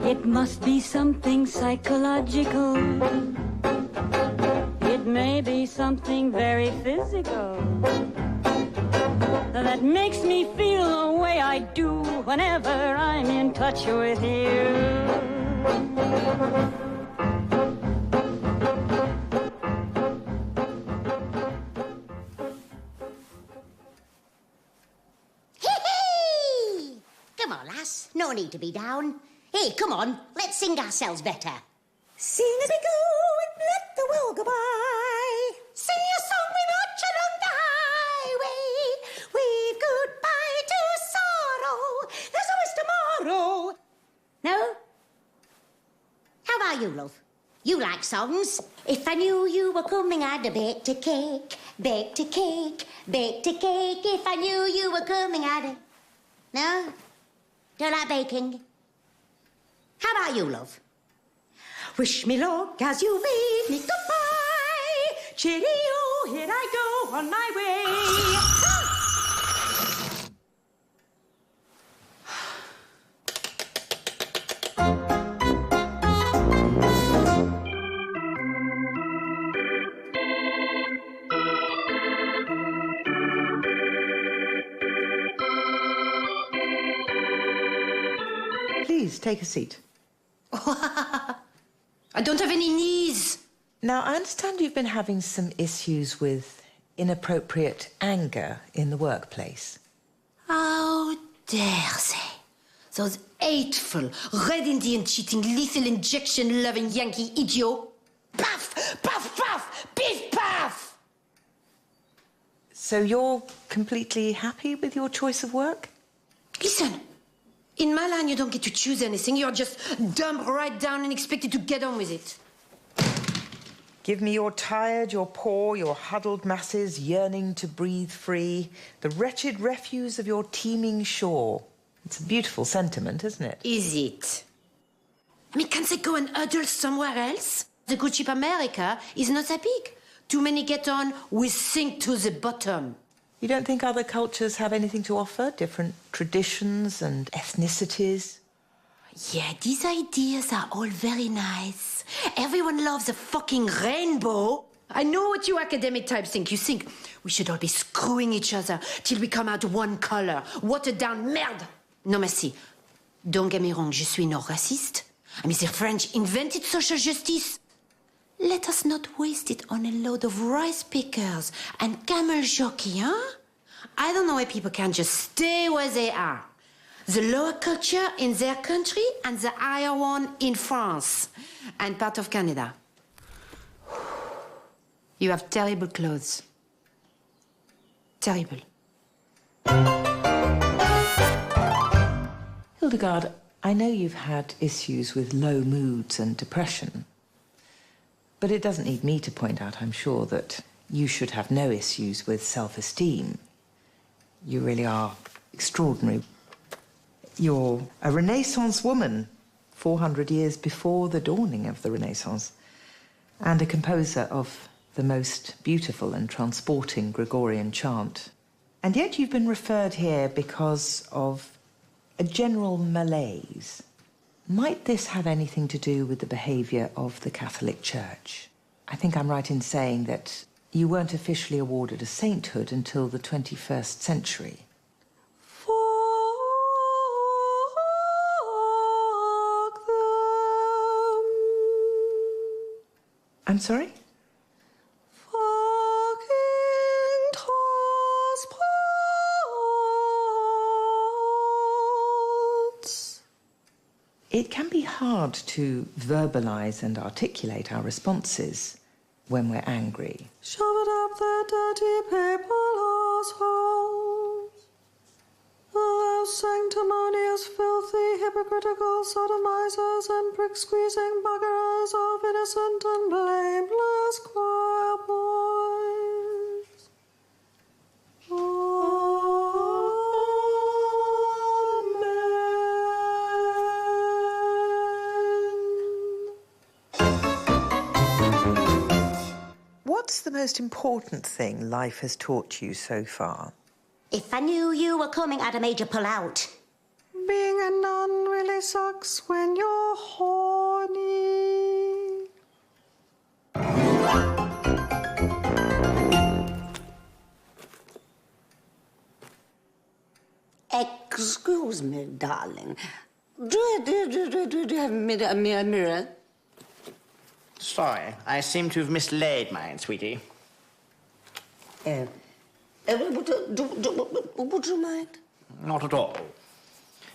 It must be something psychological. It may be something very physical that makes me feel the way I do whenever I'm in touch with you. Hee-hee! Come on, lass. No need to be down. Hey, come on. Let's sing ourselves better. Sing as we go and let the world go by. Sing a song we march along the highway. Wave goodbye to sorrow. There's always tomorrow. No? How about you, love? You like songs? If I knew you were coming, I'd have baked a cake. Baked a cake. Baked a cake. If I knew you were coming, I'd have... No? Don't like baking? How about you, love? Wish me luck as you wave me goodbye. Cheerio, here I go on my way. Please, take a seat. I don't have any knees. Now, I understand you've been having some issues with inappropriate anger in the workplace. How dare they? Those hateful, red Indian cheating, lethal injection-loving Yankee idiot. Puff, puff, puff, piff, puff! So you're completely happy with your choice of work? Listen, in my line, you don't get to choose anything. You're just dumped right down and expected to get on with it. Give me your tired, your poor, your huddled masses yearning to breathe free, the wretched refuse of your teeming shore. It's a beautiful sentiment, isn't it? Is it? I mean, can't they go and huddle somewhere else? The good ship America is not that big. Too many get on, we sink to the bottom. You don't think other cultures have anything to offer? Different traditions and ethnicities? Yeah, these ideas are all very nice. Everyone loves a fucking rainbow. I know what you academic types think. You think we should all be screwing each other till we come out one color. Watered down merde. No, merci. Don't get me wrong, je suis not raciste. I mean, the French invented social justice. Let us not waste it on a load of rice pickers and camel jockey, huh? I don't know why people can't just stay where they are. The lower culture in their country and the higher one in France and part of Canada. You have terrible clothes. Terrible. Hildegard, I know you've had issues with low moods and depression. But it doesn't need me to point out, I'm sure, that you should have no issues with self-esteem. You really are extraordinary. You're a Renaissance woman, 400 years before the dawning of the Renaissance, and a composer of the most beautiful and transporting Gregorian chant. And yet you've been referred here because of a general malaise. Might this have anything to do with the behaviour of the Catholic Church? I think I'm right in saying that you weren't officially awarded a sainthood until the 21st century. I'm sorry? It can be hard to verbalise and articulate our responses when we're angry. Shove it up their dirty paperless holes. Those sanctimonious, filthy, hypocritical sodomizers and prick-squeezing buggerers of innocent and blameless choir boys. What's the most important thing life has taught you so far? If I knew you were coming, I'd have made you pull out. being a nun really sucks when you're horny. Excuse me, darling. Do you have a mirror? Sorry, I seem to have mislaid mine, sweetie. Would you mind? Not at all.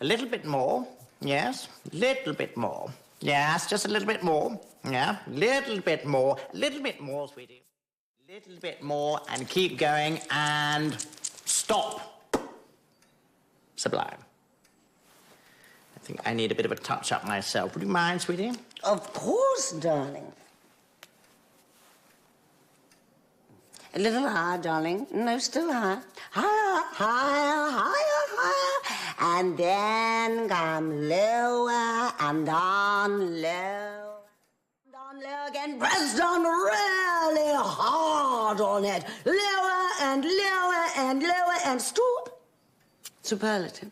A little bit more. Yes. Little bit more. Yes, just a little bit more. Yeah. Little bit more. Little bit more, sweetie. Little bit more, and keep going, and stop. Sublime. I think I need a bit of a touch-up myself. Would you mind, sweetie? Of course, darling. A little higher, darling. No, still higher. Higher, higher, higher, higher. And then come lower and down low. Down low again. Press down really hard on it. Lower and lower and lower and stoop. Superlative.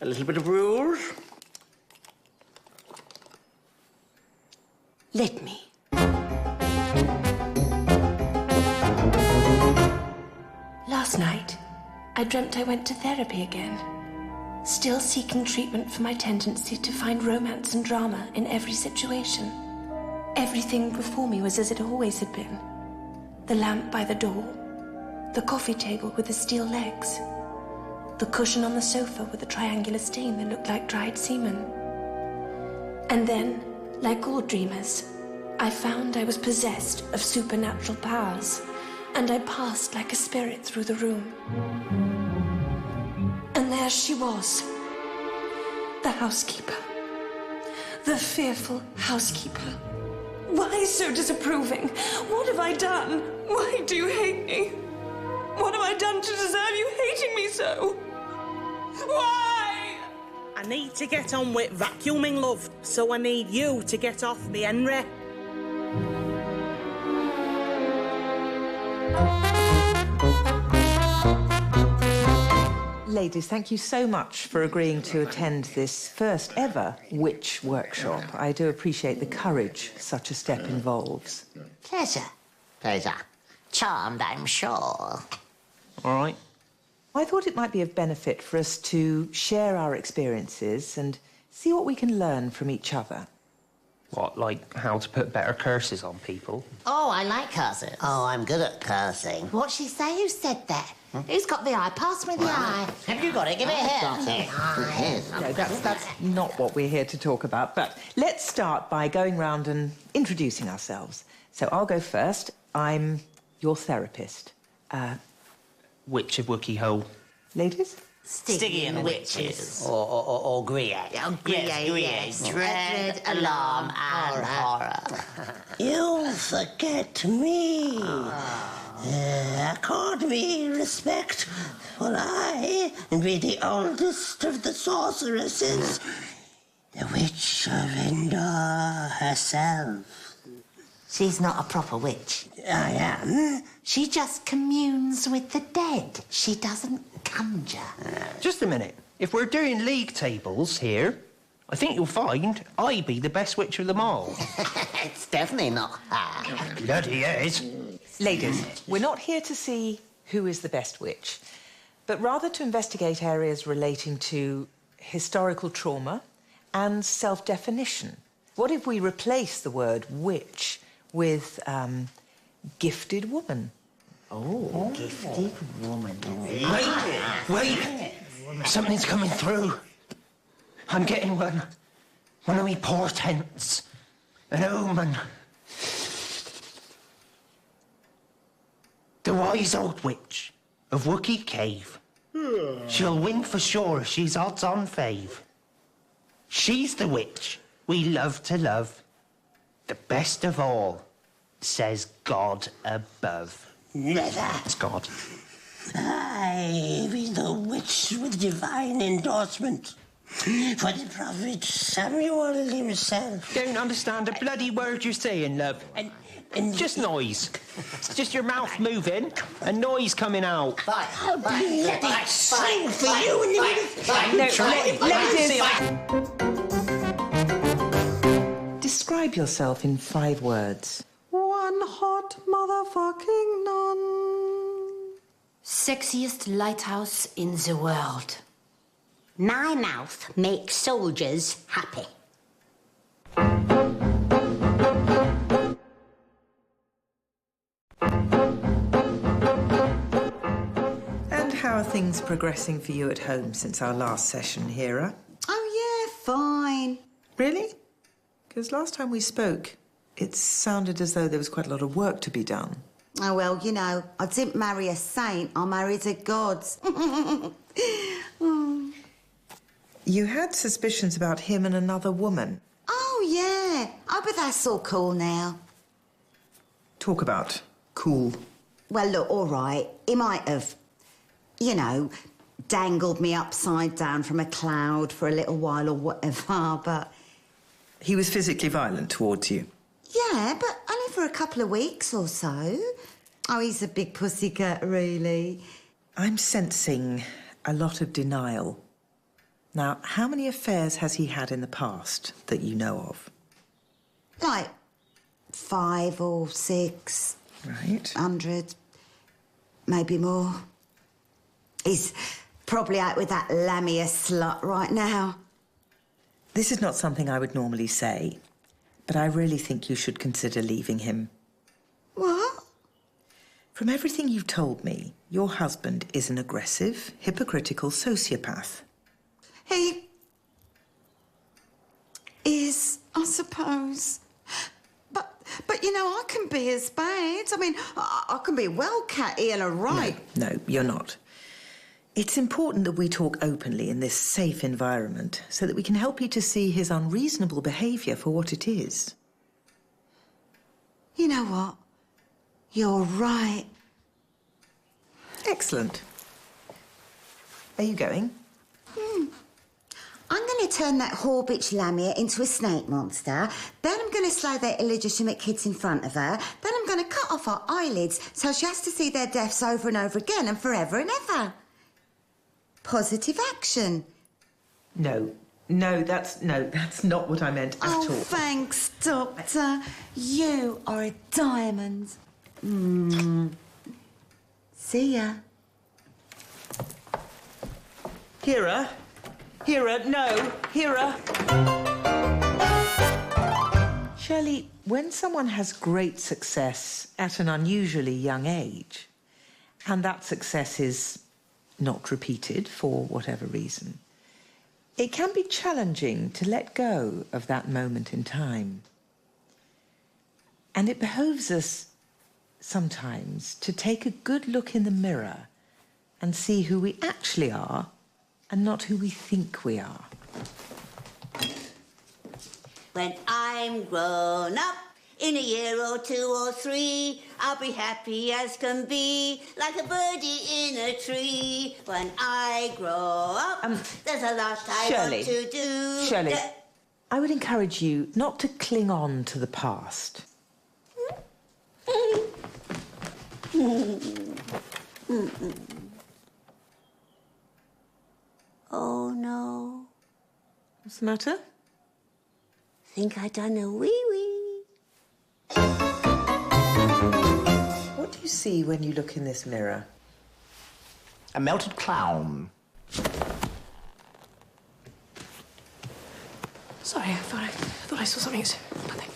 A little bit of rouge. Let me. Last night, I dreamt I went to therapy again, still seeking treatment for my tendency to find romance and drama in every situation. Everything before me was as it always had been. The lamp by the door, the coffee table with the steel legs, the cushion on the sofa with a triangular stain that looked like dried semen. And then, like all dreamers, I found I was possessed of supernatural powers, and I passed like a spirit through the room. And there she was, the housekeeper, the fearful housekeeper. Why so disapproving? What have I done? Why do you hate me? What have I done to deserve you hating me so? Why? I need to get on with vacuuming, love, so I need you to get off me, Henry. Ladies, thank you so much for agreeing to attend this first ever witch workshop. I do appreciate the courage such a step involves. Pleasure. Pleasure. Charmed, I'm sure. All right. I thought it might be of benefit for us to share our experiences and see what we can learn from each other. What, like how to put better curses on people? Oh, I like curses. Oh, I'm good at cursing. What'd she say? Who said that? Who's got the eye? Pass me the eye. Have you got it? Give it here. No, that's not what we're here to talk about, but let's start by going round and introducing ourselves. So I'll go first. I'm your therapist. Witch of Wookie Hole. Ladies? Stygian witches. Or Gruyere. Oh, Gruyere, yes. Dread, alarm, and horror. You forget me. Accord me respect, for I be the oldest of the sorceresses, the Witch of Endor herself. She's not a proper witch. I am. She just communes with the dead. She doesn't conjure. Just a minute. If we're doing league tables here, I think you'll find I be the best witch of them all. It's definitely not her. Bloody is. Ladies, we're not here to see who is the best witch, but rather to investigate areas relating to historical trauma and self-definition. What if we replace the word witch with gifted woman? Oh, gifted woman. Wait! Something's coming through. I'm getting one of me portents. An omen. The wise old witch of Wookie Cave. She'll win for sure, she's odds-on fave. She's the witch we love to love. The best of all, says God above. Never. It's God. I be the witch with divine endorsement. For the prophet Samuel himself. Don't understand a bloody word you're saying, love. Just noise. It's just your mouth moving and noise coming out. Bloody sing for you in the Describe yourself in 5 words. One hot motherfucking nun. Sexiest lighthouse in the world. My mouth makes soldiers happy. And how are things progressing for you at home since our last session, Hera? Oh, yeah, fine. Really? Because last time we spoke, it sounded as though there was quite a lot of work to be done. Oh, well, you know, I didn't marry a saint. I married a god. You had suspicions about him and another woman. Oh, yeah. Oh, but that's all cool now. Talk about cool. Well, look, all right. He might have, you know, dangled me upside down from a cloud for a little while or whatever, but... He was physically violent towards you? Yeah, but only for a couple of weeks or so. Oh, he's a big pussycat, really. I'm sensing a lot of denial. Now, how many affairs has he had in the past that you know of? Like 5 or 6. Right. 100. Maybe more. He's probably out with that Lamia slut right now. This is not something I would normally say, but I really think you should consider leaving him. What? From everything you've told me, your husband is an aggressive, hypocritical sociopath. He is, I suppose. But you know, I can be as bad. I mean, I can be well catty and a right. No, you're not. It's important that we talk openly in this safe environment so that we can help you to see his unreasonable behaviour for what it is. You know what? You're right. Excellent. Are you going? I'm going to turn that whore bitch Lamia into a snake monster. Then I'm going to slay their illegitimate kids in front of her. Then I'm going to cut off her eyelids so she has to see their deaths over and over again and forever and ever. Positive action. No, that's not what I meant at all. Oh, thanks, Doctor. You are a diamond. See ya. Hera, no, Hera. Shirley, when someone has great success at an unusually young age, and that success is not repeated for whatever reason, it can be challenging to let go of that moment in time. And it behoves us sometimes to take a good look in the mirror and see who we actually are and not who we think we are. When I'm grown up, in a year or 2 or 3, I'll be happy as can be, like a birdie in a tree. When I grow up, there's a lot I want to do. Shirley, I would encourage you not to cling on to the past. Oh, no. What's the matter? Think I done a wee-wee. What do you see when you look in this mirror? A melted clown. Sorry, I thought I saw something. It's nothing.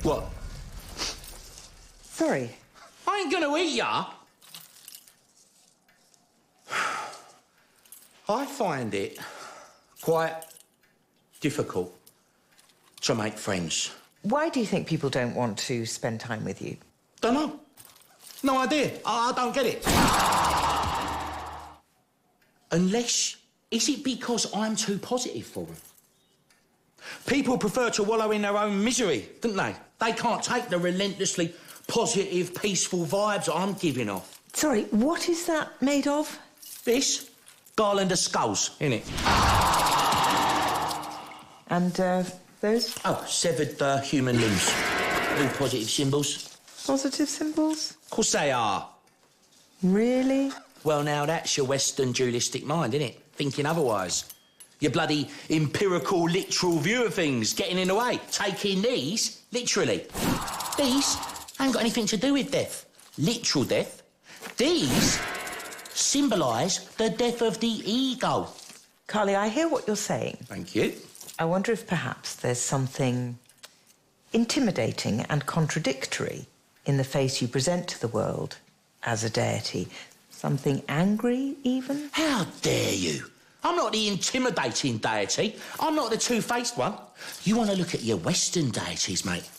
What? Sorry. I ain't gonna eat ya. I find it quite difficult to make friends. Why do you think people don't want to spend time with you? Dunno. No idea. I don't get it. Unless... Is it because I'm too positive for them? People prefer to wallow in their own misery, don't they? They can't take the relentlessly positive, peaceful vibes I'm giving off. Sorry, what is that made of? This? Garland of skulls, innit? And, those? Oh, severed human limbs. All positive symbols. Positive symbols? Of course they are. Really? Well, now, that's your Western dualistic mind, innit? Thinking otherwise. Your bloody empirical, literal view of things getting in the way. Taking these, literally. These ain't got anything to do with death. Literal death. These symbolise the death of the ego. Carly, I hear what you're saying. Thank you. I wonder if perhaps there's something intimidating and contradictory in the face you present to the world as a deity. Something angry, even? How dare you? I'm not the intimidating deity. I'm not the two-faced one. You want to look at your Western deities, mate.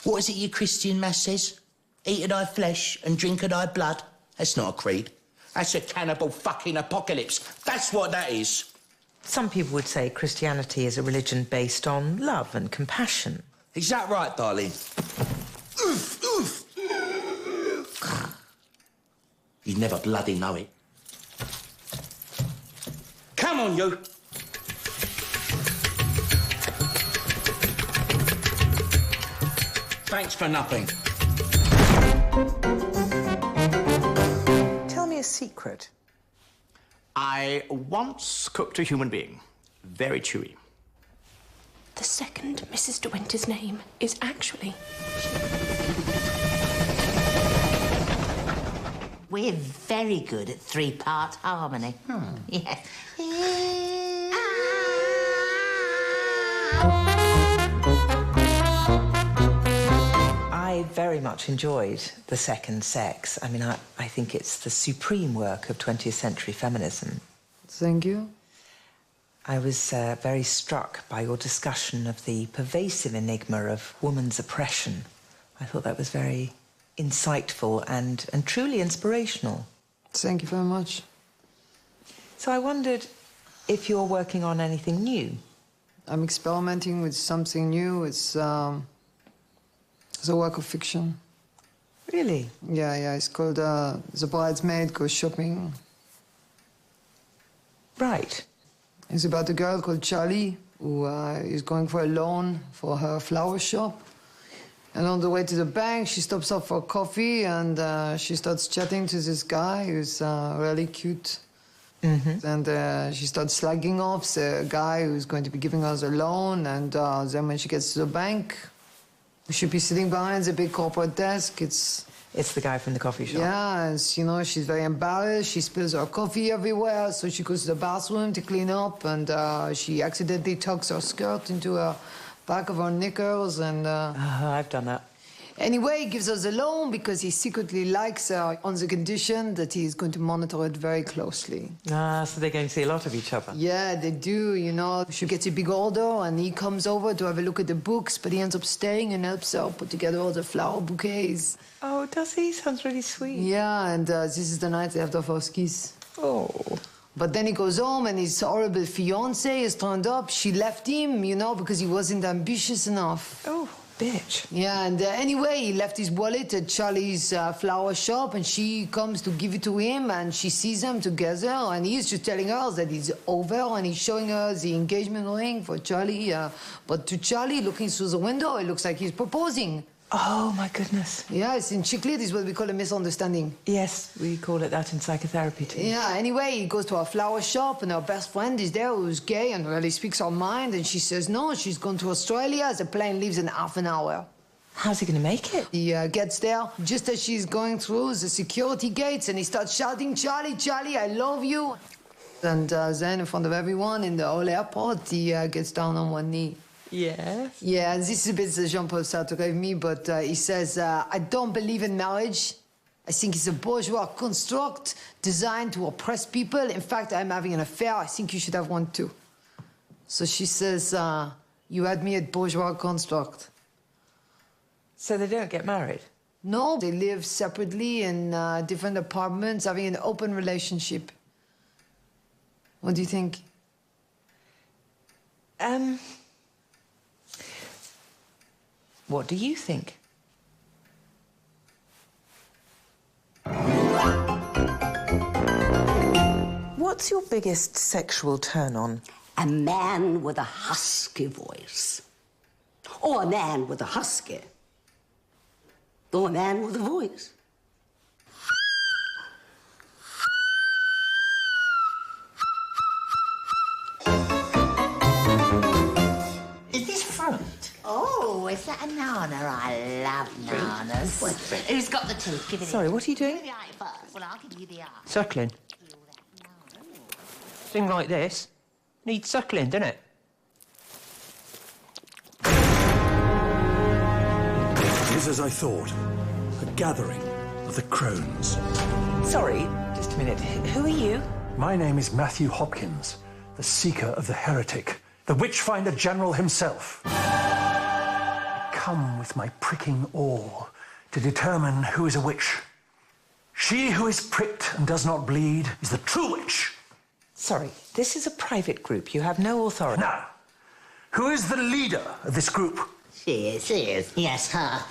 What is it your Christian mass says? Eat of thy flesh and drink of thy blood. That's not a creed. That's a cannibal fucking apocalypse. That's what that is. Some people would say Christianity is a religion based on love and compassion. Is that right, darling? Oof, oof. You'd never bloody know it. Come on, you. Thanks for nothing. Tell me a secret. I once cooked a human being. Very chewy. The second Mrs. De Winter's name is actually... We're very good at three-part harmony. Yeah. I very much enjoyed The Second Sex. I mean, I think it's the supreme work of 20th century feminism. Thank you. I was very struck by your discussion of the pervasive enigma of woman's oppression. I thought that was very insightful and truly inspirational. Thank you very much. So I wondered if you're working on anything new. I'm experimenting with something new. It's a work of fiction. Really? Yeah, it's called The Bridesmaid Goes Shopping. Right. It's about a girl called Charlie who is going for a loan for her flower shop. And on the way to the bank, she stops off for coffee and she starts chatting to this guy who's really cute. Mm-hmm. And she starts slagging off the guy who's going to be giving her the loan. And then when she gets to the bank, she'll be sitting behind the big corporate desk. It's the guy from the coffee shop. Yeah, and you know, she's very embarrassed. She spills her coffee everywhere, so she goes to the bathroom to clean up, and she accidentally tucks her skirt into the back of her knickers, and... I've done that. Anyway, he gives her the loan because he secretly likes her on the condition that he is going to monitor it very closely. Ah, so they're going to see a lot of each other. Yeah, they do, you know. She gets a big order and he comes over to have a look at the books, but he ends up staying and helps her put together all the flower bouquets. Oh, does he? Sounds really sweet. Yeah, and this is the night after their first kiss. Oh. But then he goes home and his horrible fiancée is turned up. She left him, you know, because he wasn't ambitious enough. Oh, bitch. Yeah, and anyway, he left his wallet at Charlie's flower shop, and she comes to give it to him, and she sees them together, and he's just telling her that it's over, and he's showing her the engagement ring for Charlie. But to Charlie, looking through the window, it looks like he's proposing. Oh, my goodness. Yes, in Chick lit is what we call a misunderstanding. Yes, we call it that in psychotherapy, too. Yeah, anyway, he goes to her flower shop, and her best friend is there, who's gay and really speaks her mind, and she says no, she's gone to Australia. The plane leaves in half an hour. How's he going to make it? He gets there just as she's going through the security gates, and he starts shouting, "Charlie, Charlie, I love you." And then, in front of everyone in the whole airport, he gets down on one knee. Yes. Yeah, and this is a bit the Jean-Paul Sartre gave me, but he says, I don't believe in marriage. I think it's a bourgeois construct designed to oppress people. In fact, I'm having an affair. I think you should have one too. So she says, you had me at bourgeois construct. So they don't get married? No, they live separately in different apartments, having an open relationship. What do you think? What do you think? What's your biggest sexual turn-on? A man with a husky voice. Or a man with a husky. Or a man with a voice. Is this fruit? Oh, is that a nana? I love nanas. Who's got the tooth? Give it Sorry, in. what are you doing? Give me the eye first. Well, I'll give you the eye. Suckling. Thing like this needs suckling, doesn't it? It is as I thought. A gathering of the crones. Sorry, just a minute. Who are you? My name is Matthew Hopkins, the seeker of the heretic, the witchfinder general himself. I come with my pricking awl to determine who is a witch. She who is pricked and does not bleed is the true witch. Sorry, this is a private group. You have no authority. Now, who is the leader of this group? She is. Yes, her.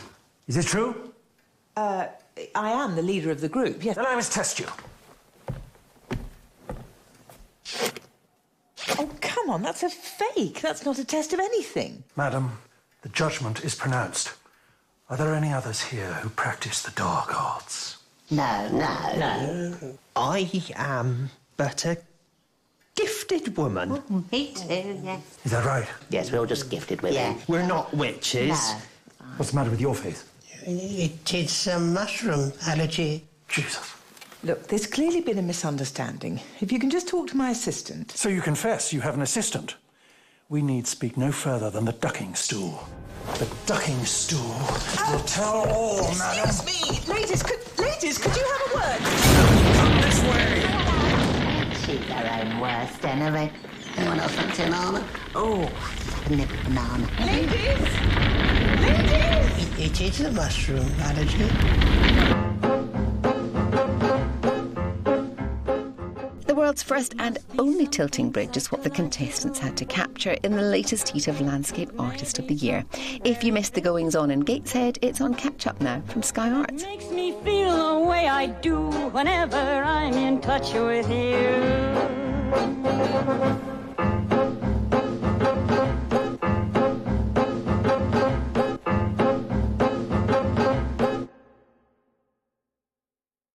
Is it true? I am the leader of the group, yes. Then I must test you. Oh, come on, that's a fake. That's not a test of anything. Madam, the judgment is pronounced. Are there any others here who practice the dark arts? No. I am but a gifted woman. Me too, yes. Is that right? Yes, we're all just gifted with Yeah. it. We're not witches. No. What's the matter with your faith? It is a mushroom allergy. Jesus. Look, there's clearly been a misunderstanding. If you can just talk to my assistant. So you confess you have an assistant. We need speak no further than the ducking stool. The ducking stool will tell all, madam. Excuse me! Ladies, could you have a word? Come this way! She's her own worst enemy. Anyone else fancy an banana? Oh, a nip of banana. Ladies! It is a mushroom allergy. The world's first and only tilting bridge is what the contestants had to capture in the latest heat of Landscape Artist of the Year. If you missed the goings-on in Gateshead, it's on catch-up now from Sky Arts. Makes me feel the way I do whenever I'm in touch with you.